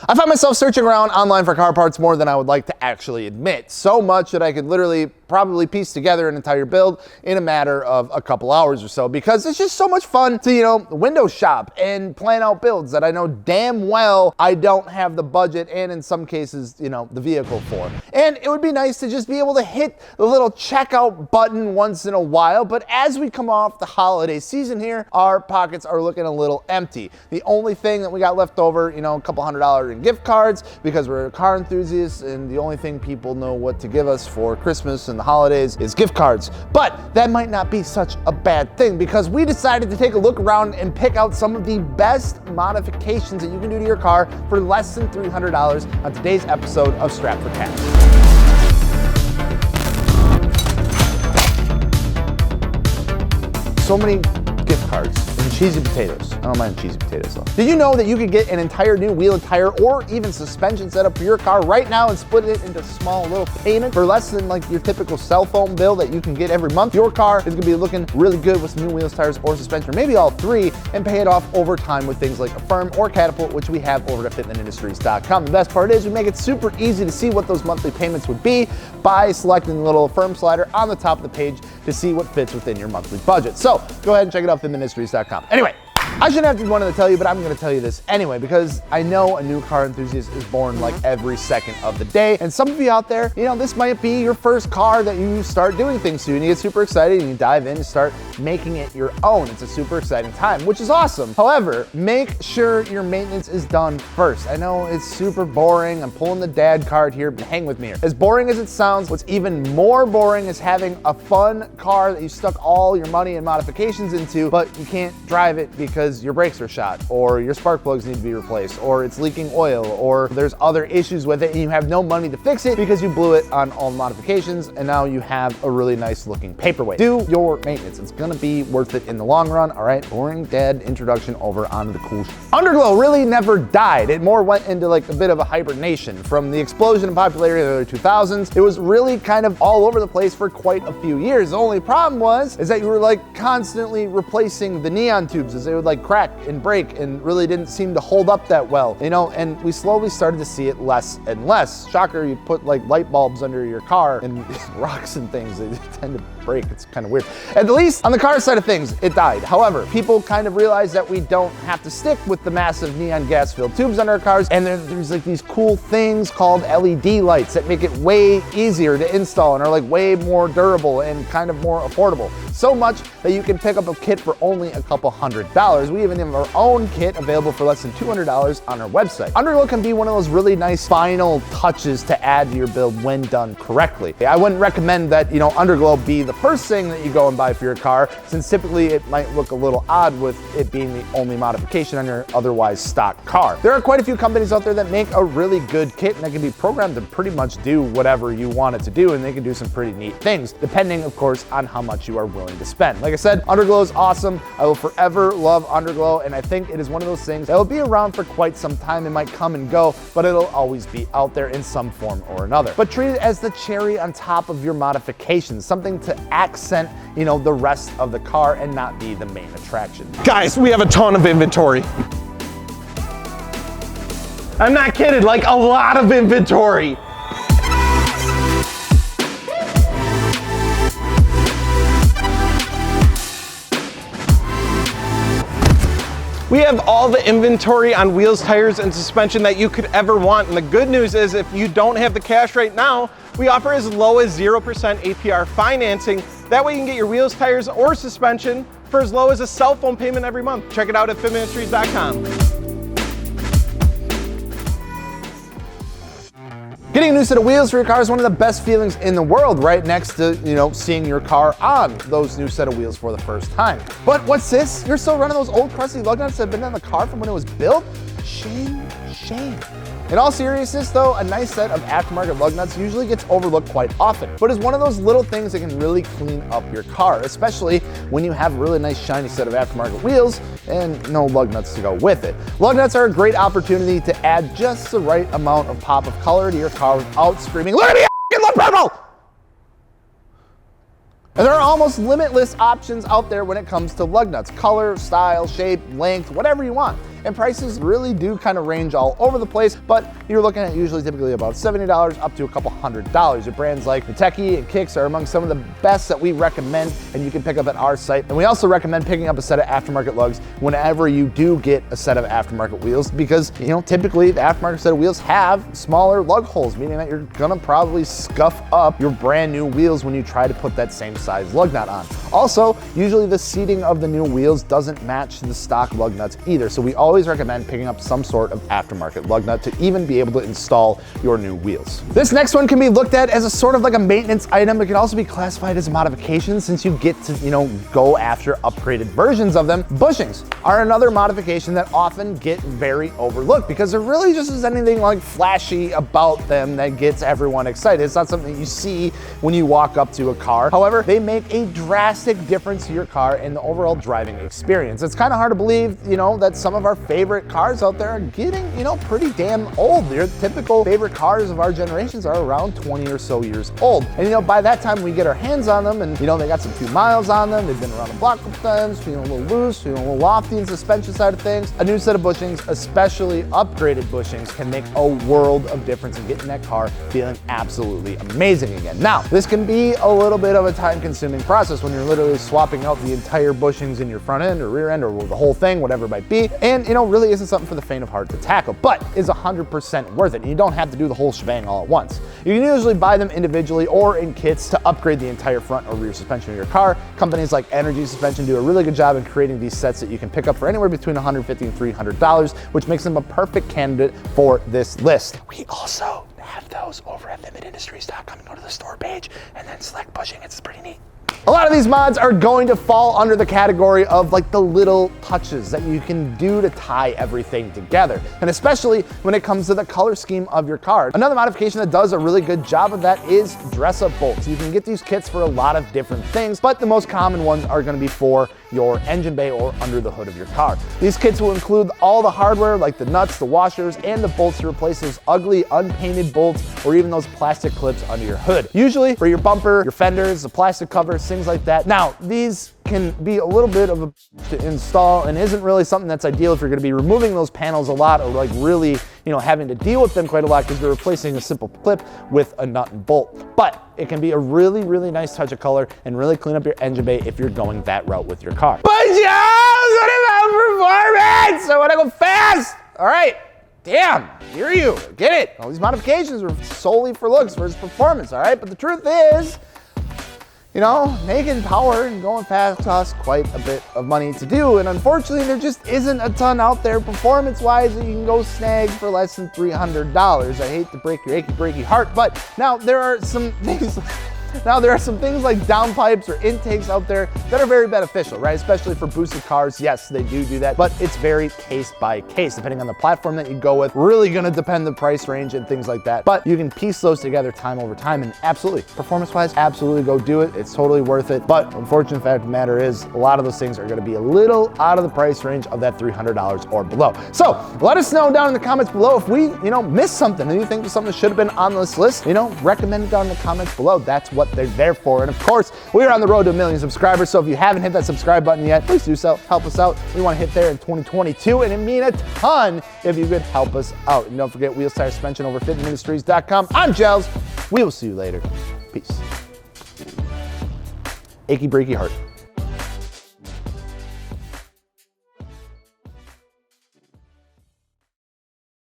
I find myself searching around online for car parts more than I would like to actually admit. So much that I could literally probably piece together an entire build in a matter of a couple hours or so, because it's just so much fun to, window shop and plan out builds that I know damn well I don't have the budget and in some cases, the vehicle for. And it would be nice to just be able to hit the little checkout button once in a while, but as we come off the holiday season here, our pockets are looking a little empty. The only thing that we got left over, a couple $100 in gift cards because we're car enthusiasts, and the only thing people know what to give us for Christmas and the holidays is gift cards. But that might not be such a bad thing, because we decided to take a look around and pick out some of the best modifications that you can do to your car for less than $300 on today's episode of Strapped for Cash. So many gift cards and cheesy potatoes. I don't mind cheesy potatoes though. Did you know that you could get an entire new wheel and tire or even suspension setup for your car right now and split it into small little payments for less than like your typical cell phone bill that you can get every month? Your car is gonna be looking really good with some new wheels, tires, or suspension, or maybe all three, and pay it off over time with things like Affirm or Catapult, which we have over at fitmentindustries.com. The best part is we make it super easy to see what those monthly payments would be by selecting the little Affirm slider on the top of the page to see what fits within your monthly budget. So go ahead and check it out, fitmentindustries.com. Anyway, I shouldn't have to be one to tell you, but I'm gonna tell you this anyway, because I know a new car enthusiast is born like every second of the day. And some of you out there, this might be your first car that you start doing things to, and you get super excited and you dive in and start making it your own. It's a super exciting time, which is awesome. However, make sure your maintenance is done first. I know it's super boring. I'm pulling the dad card here, but hang with me here. As boring as it sounds, what's even more boring is having a fun car that you stuck all your money and modifications into, but you can't drive it because your brakes are shot, or your spark plugs need to be replaced, or it's leaking oil, or there's other issues with it and you have no money to fix it because you blew it on all modifications, and now you have a really nice looking paperweight. Do your maintenance. It's gonna be worth it in the long run, all right? Boring dad introduction over onto the cool shit. Underglow really never died. It more went into like a bit of a hibernation. From the explosion in popularity in the early 2000s, it was really kind of all over the place for quite a few years. The only problem is that you were like constantly replacing the neon tubes as they would like crack and break and really didn't seem to hold up that well, and we slowly started to see it less and less. Shocker, you put like light bulbs under your car and rocks and things, they tend to break. It's kind of weird. At least on the car side of things, it died. However, people kind of realized that we don't have to stick with the massive neon gas-filled tubes on our cars, and there's like these cool things called LED lights that make it way easier to install and are like way more durable and kind of more affordable. So much that you can pick up a kit for only a couple $100. We even have our own kit available for less than $200 on our website. Underglow can be one of those really nice final touches to add to your build when done correctly. I wouldn't recommend that, Underglow be the first thing that you go and buy for your car, since typically it might look a little odd with it being the only modification on your otherwise stock car. There are quite a few companies out there that make a really good kit and that can be programmed to pretty much do whatever you want it to do, and they can do some pretty neat things, depending of course on how much you are willing to spend. Like I said, Underglow is awesome. I will forever love Underglow, and I think it is one of those things that will be around for quite some time. It might come and go, but it'll always be out there in some form or another. But treat it as the cherry on top of your modifications, something to accent, the rest of the car and not be the main attraction. Guys, we have a ton of inventory. I'm not kidding, like a lot of inventory. We have all the inventory on wheels, tires, and suspension that you could ever want. And the good news is if you don't have the cash right now, we offer as low as 0% APR financing. That way you can get your wheels, tires, or suspension for as low as a cell phone payment every month. Check it out at fitmentindustries.com. Getting a new set of wheels for your car is one of the best feelings in the world, right next to, seeing your car on those new set of wheels for the first time. But what's this? You're still running those old crusty lug nuts that have been on the car from when it was built? Shame, shame. In all seriousness though, a nice set of aftermarket lug nuts usually gets overlooked quite often, but is one of those little things that can really clean up your car, especially when you have a really nice shiny set of aftermarket wheels and no lug nuts to go with it. Lug nuts are a great opportunity to add just the right amount of pop of color to your car without screaming, "Look at me, I love purple!" And there are almost limitless options out there when it comes to lug nuts. Color, style, shape, length, whatever you want. and prices really do kind of range all over the place, but you're looking at usually typically about $70 up to a couple $100. Your brands like Miteki and Kicks are among some of the best that we recommend and you can pick up at our site. And we also recommend picking up a set of aftermarket lugs whenever you do get a set of aftermarket wheels because, you know, typically the aftermarket set of wheels have smaller lug holes, meaning that you're gonna probably scuff up your brand new wheels when you try to put that same size lug nut on. Also, usually the seating of the new wheels doesn't match the stock lug nuts either, so we always recommend picking up some sort of aftermarket lug nut to even be able to install your new wheels. This next one can be looked at as a sort of like a maintenance item. It can also be classified as a modification since you get to, you know, go after upgraded versions of them. Bushings are another modification that often get very overlooked because there really just is anything like flashy about them that gets everyone excited. It's not something you see when you walk up to a car. However, they make a drastic difference to your car and the overall driving experience. It's kind of hard to believe, you know, that some of our favorite cars out there are getting, you know, pretty damn old. Your typical favorite cars of our generations are around 20 or so years old. And, you know, by that time we get our hands on them and, you know, they got some few miles on them. They've been around the block with times, feeling a little loose, feeling a little lofty in suspension side of things. A new set of bushings, especially upgraded bushings, can make a world of difference in getting that car feeling absolutely amazing again. Now, this can be a little bit of a time-consuming process when you're literally swapping out the entire bushings in your front end or rear end or the whole thing, whatever it might be. And, you know, really isn't something for the faint of heart to tackle, but is 100% worth it. And you don't have to do the whole shebang all at once. You can usually buy them individually or in kits to upgrade the entire front or rear suspension of your car. Companies like Energy Suspension do a really good job in creating these sets that you can pick up for anywhere between $150 and $300, which makes them a perfect candidate for this list. We also have those over at fitmentindustries.com. Go to the store page and then select bushing. It's pretty neat. A lot of these mods are going to fall under the category of like the little touches that you can do to tie everything together. And especially when it comes to the color scheme of your car. Another modification that does a really good job of that is dress-up bolts. You can get these kits for a lot of different things, but the most common ones are gonna be for your engine bay or under the hood of your car. These kits will include all the hardware like the nuts, the washers, and the bolts to replace those ugly unpainted bolts or even those plastic clips under your hood. Usually for your bumper, your fenders, the plastic covers, things like that. Now, these can be a little bit of a to install and isn't really something that's ideal if you're gonna be removing those panels a lot or like really, you know, having to deal with them quite a lot because you're replacing a simple clip with a nut and bolt. But it can be a really, really nice touch of color and really clean up your engine bay if you're going that route with your car. But what about performance? I wanna go fast. All right. Damn, hear you, get it. All these modifications are solely for looks versus performance, all right? But the truth is, you know, making power and going fast costs quite a bit of money to do. And unfortunately, there just isn't a ton out there performance-wise that you can go snag for less than $300. I hate to break your achy breaky heart, but now there are some things like downpipes or intakes out there that are very beneficial, right? Especially for boosted cars. Yes, they do that, but it's very case by case, depending on the platform that you go with. Really gonna depend the price range and things like that. But you can piece those together time over time and absolutely, performance-wise, absolutely go do it. It's totally worth it. But unfortunate fact of the matter is a lot of those things are gonna be a little out of the price range of that $300 or below. So let us know down in the comments below if we, you know, missed something and you think something should have been on this list, you know, recommend it down in the comments below. That's what they're there for. And of course, we are on the road to 1 million subscribers. So if you haven't hit that subscribe button yet, please do so. Help us out. We want to hit there in 2022, and it mean a ton if you could help us out. And don't forget wheels, tire, suspension over fitmentindustries.com. I'm Gels. We will see you later. Peace. Achy breaky heart.